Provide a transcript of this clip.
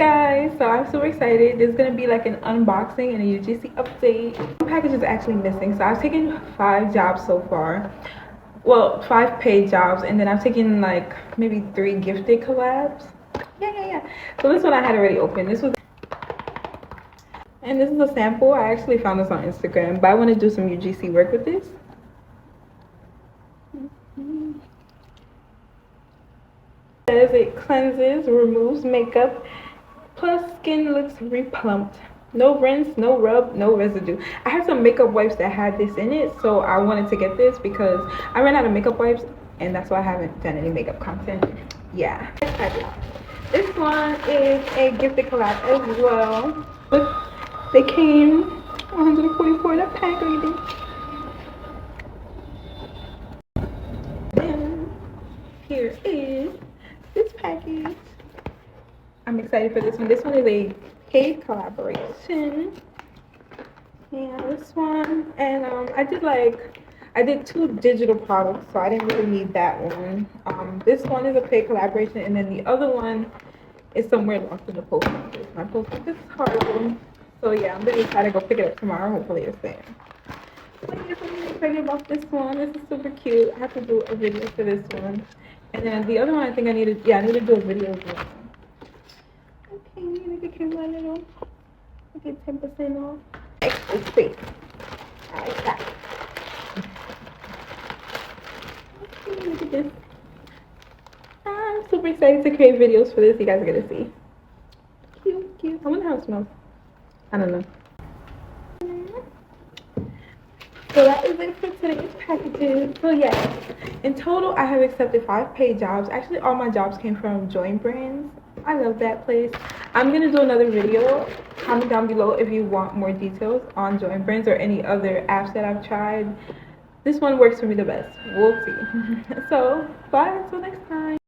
guys, so I'm super excited. This is gonna be like an unboxing and a UGC update. One package is actually missing, so I've taken 5 jobs so far. Well, 5 paid jobs, and then I've taken like maybe 3 gifted collabs. Yeah. So this one I had already opened. This is a sample. I actually found this on Instagram, but I want to do some UGC work with this. Says it cleanses, removes makeup, plus skin looks replumped. No rinse, no rub, no residue. I have some makeup wipes that had this in it, so I wanted to get this because I ran out of makeup wipes, and that's why I haven't done any makeup content. Yeah. This one is a gifted collab as well. They came 144 in a packaging. Then here is this package. I'm excited for this one. This one is a paid collaboration. Yeah, this one. And I did 2 digital products, so I didn't really need that one. This one is a paid collaboration, and then the other one is somewhere lost in the post office. My post office is horrible. So yeah, I'm gonna try to go pick it up tomorrow. Hopefully it's there. So yes, I'm really excited about this one. This is super cute. I have to do a video for this one. And then the other one, I think I need to do a video as well. Okay, look at my little. I get 10% off. Extra space. I like that. Okay, look at this. I'm super excited to create videos for this. You guys are gonna see. Cute. I wonder how it smells. I don't know. So that is it for today's packages. So yeah, in total I have accepted 5 paid jobs. Actually, all my jobs came from JoinBrands. I love that place. I'm gonna do another video. Comment down below if you want more details on JoinBrands or any other apps that I've tried. This one works for me the best. We'll see. So bye until next time.